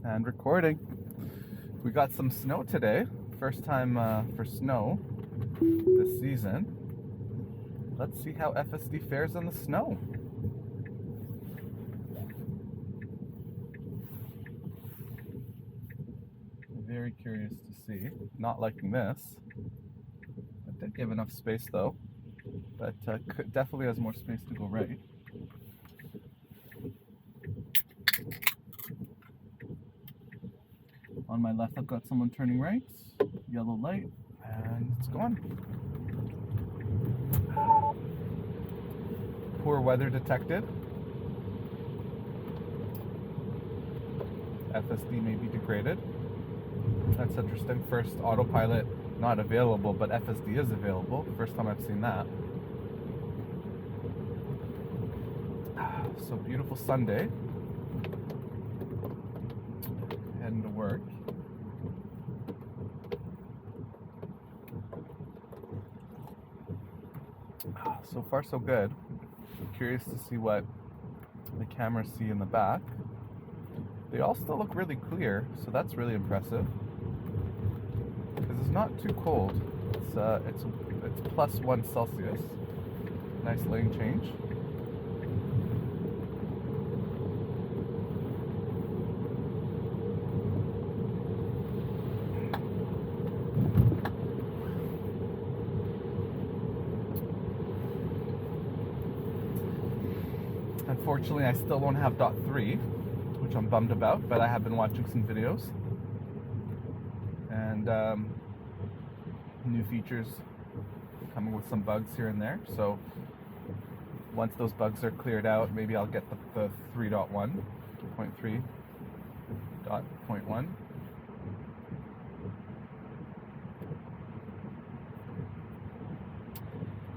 And recording. We got some snow today. First time for snow this season. Let's see how FSD fares in the snow. Very curious to see. Not liking this. I did give enough space though, but definitely has more space to go right. On my left, I've got someone turning right, yellow light, and it's gone. Poor weather detected. FSD may be degraded. That's interesting. First, autopilot not available, but FSD is available. First time I've seen that. So beautiful Sunday. Heading to work. So far so good. Curious to see what the cameras see in the back. They all still look really clear, so that's really impressive. Because it's not too cold. It's +1 Celsius. Nice lane change. Unfortunately, I still don't have .3, which I'm bummed about, but I have been watching some videos. And new features coming with some bugs here and there. So once those bugs are cleared out, maybe I'll get the 3.1, 2.3.1.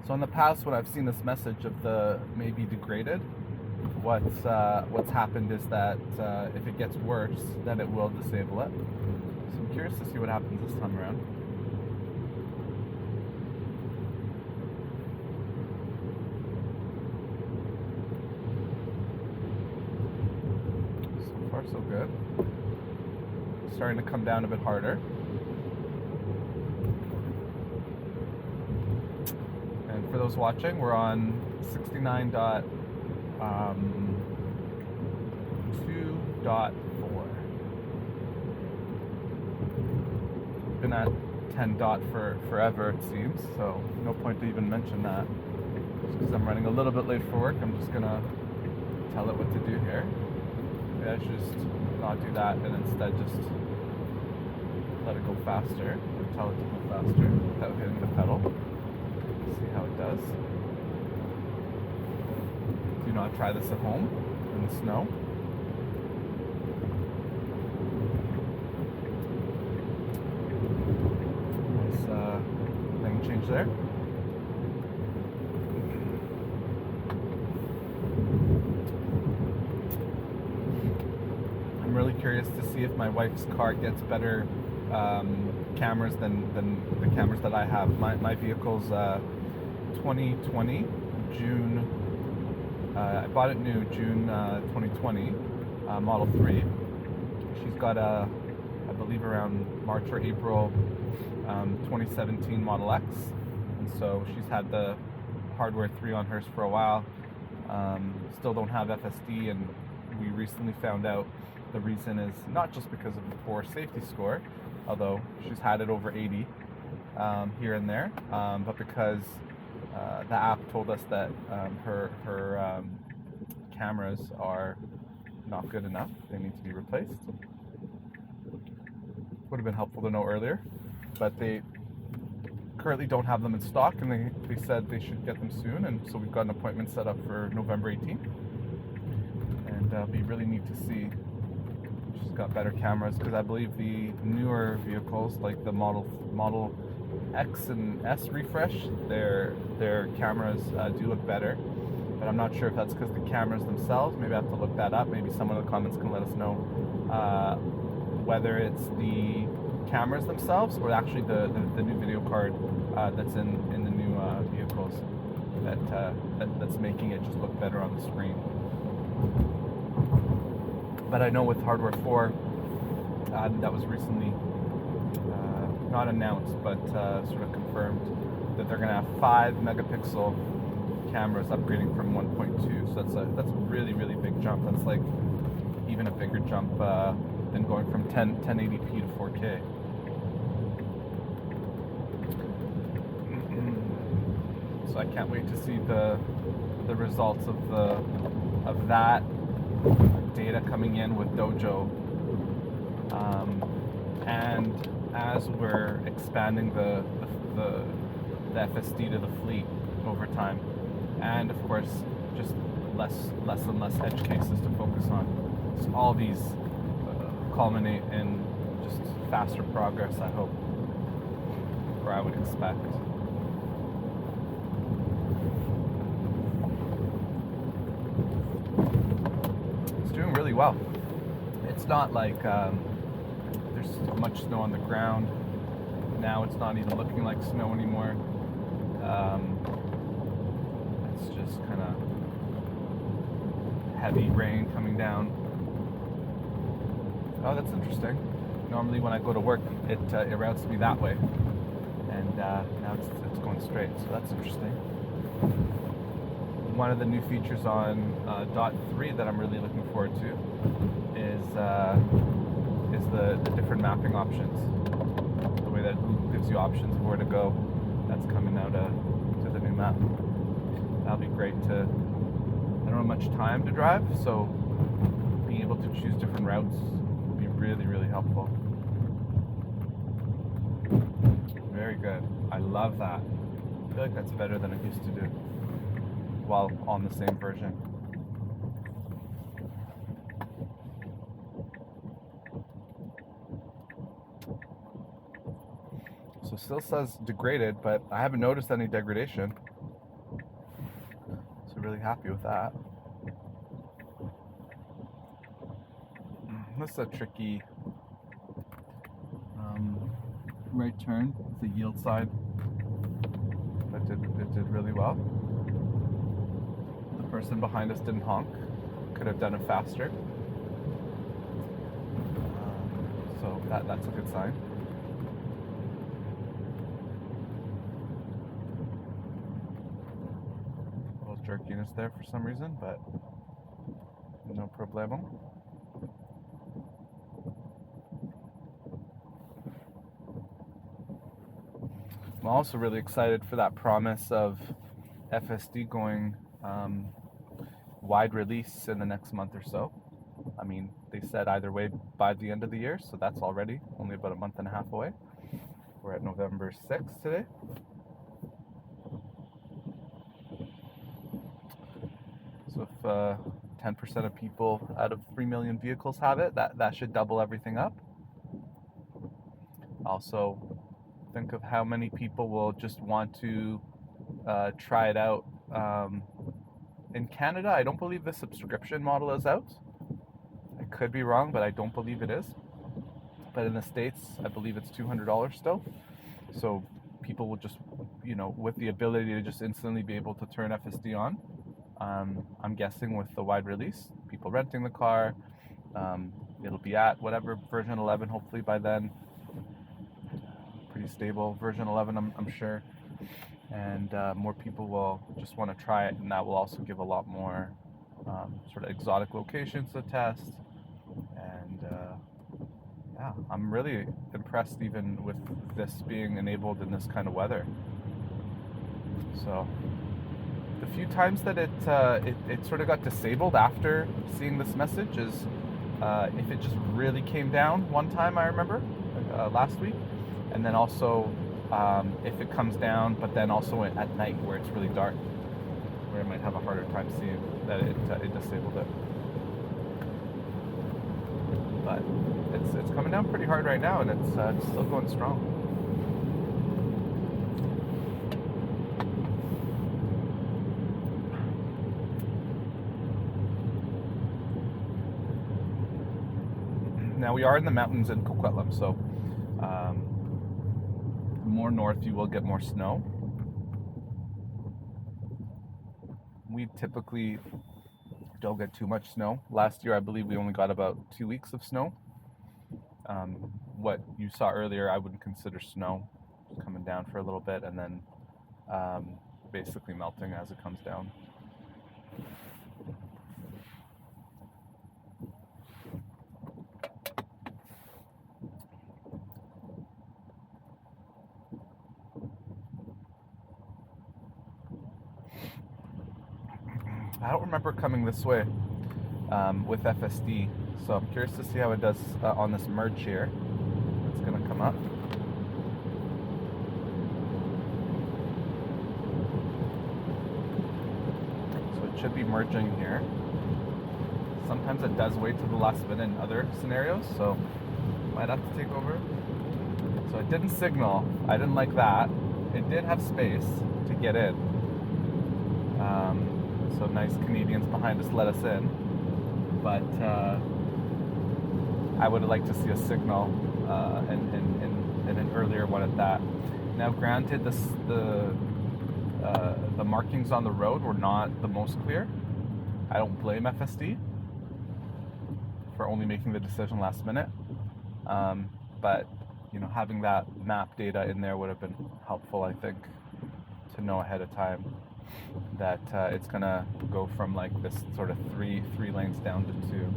So in the past, when I've seen this message of the may be degraded, what's happened is that if it gets worse, then it will disable it. So I'm curious to see what happens this time around. So far so good. Starting to come down a bit harder. And for those watching, we're on 69.2.4. Been at 10 dot for forever, it seems, so no point to even mention that. Just because I'm running a little bit late for work, I'm just gonna tell it what to do here. Maybe I should just not do that and instead just let it go faster, or tell it to go faster without hitting the pedal. See how it does. Do not try this at home in the snow. Nice lane change there. I'm really curious to see if my wife's car gets better cameras than the cameras that I have. My vehicle's 2020 June. I bought it new June 2020, Model 3. She's got I believe around March or April 2017 Model X, and so she's had the hardware 3 on hers for a while. Still don't have FSD, and we recently found out the reason is not just because of the poor safety score, although she's had it over 80 here and there, but because the app told us that her cameras are not good enough. They need to be replaced. Would have been helpful to know earlier, but they currently don't have them in stock, and they said they should get them soon, and so we've got an appointment set up for November 18th, and it'll be really neat to see. She's got better cameras, because I believe the newer vehicles, like the Model X and S refresh, their cameras do look better, but I'm not sure if that's because the cameras themselves. Maybe I have to look that up. Maybe someone in the comments can let us know whether it's the cameras themselves or actually the new video card that's in the new vehicles that's making it just look better on the screen. But I know with hardware 4, that was recently not announced, but sort of confirmed that they're going to have 5 megapixel cameras upgrading from 1.2. So that's a really, really big jump. That's like even a bigger jump than going from 1080p to 4K. So I can't wait to see the results of that data coming in with Dojo. And as we're expanding the FSD to the fleet over time, and of course just less and less edge cases to focus on. So all these culminate in just faster progress, I hope, or I would expect. It's doing really well. It's not like there's much snow on the ground. Now it's not even looking like snow anymore. It's just kind of heavy rain coming down. Oh, that's interesting. Normally when I go to work, it routes me that way. And now it's going straight, so that's interesting. One of the new features on .3 that I'm really looking forward to is the different mapping options. The way that Google gives you options of where to go. That's coming out to the new map. That'll be great to. I don't have much time to drive, so being able to choose different routes will be really, really helpful. Very good. I love that. I feel like that's better than it used to do while on the same version. So still says degraded, but I haven't noticed any degradation. So really happy with that. This is a tricky right turn. It's a yield side. It did really well. The person behind us didn't honk. Could have done it faster. So that's a good sign. A little jerkiness there for some reason, but no problemo. I'm also really excited for that promise of FSD going wide release in the next month or so. I mean, they said either way by the end of the year, so that's already only about a month and a half away. We're at November 6th today. So if 10% of people out of 3 million vehicles have it, that should double everything up. Also, think of how many people will just want to try it out. In Canada, I don't believe the subscription model is out. I could be wrong, but I don't believe it is. But in the States, I believe it's $200 still. So people will just, with the ability to just instantly be able to turn FSD on. I'm guessing with the wide release, people renting the car, it'll be at whatever version 11, hopefully by then. Pretty stable version 11, I'm sure. And more people will just want to try it, and that will also give a lot more sort of exotic locations to test. And yeah, I'm really impressed even with this being enabled in this kind of weather. So the few times that it sort of got disabled after seeing this message is if it just really came down one time, I remember last week, and then also if it comes down, but then also at night where it's really dark, where I might have a harder time seeing that it disabled it. But it's coming down pretty hard right now, and it's still going strong. Now we are in the mountains in Coquitlam, so more north you will get more snow. We typically don't get too much snow. Last year I believe we only got about 2 weeks of snow. What you saw earlier, I wouldn't consider snow. It's coming down for a little bit and then basically melting as it comes down. I don't remember coming this way with FSD, so I'm curious to see how it does on this merge here. It's going to come up. So it should be merging here. Sometimes it does wait to the last minute in other scenarios, so might have to take over. So it didn't signal. I didn't like that. It did have space to get in. So nice Canadians behind us let us in. But I would have liked to see a signal and an earlier one at that. Now, granted, the markings on the road were not the most clear. I don't blame FSD for only making the decision last minute. But having that map data in there would have been helpful, I think, to know ahead of time that it's gonna go from like this sort of three lanes down to 2.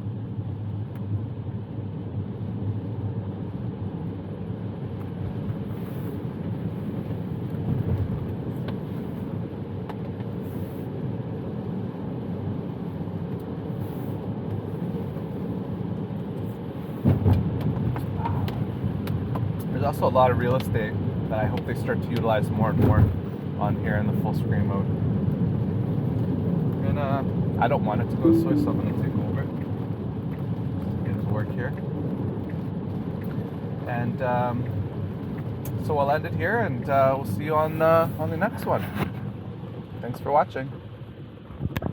There's also a lot of real estate that I hope they start to utilize more and more on here in the full screen mode. And I don't want it to go this way, so I'm going to take over. Get it to work here. And so I'll end it here, and we'll see you on the next one. Thanks for watching.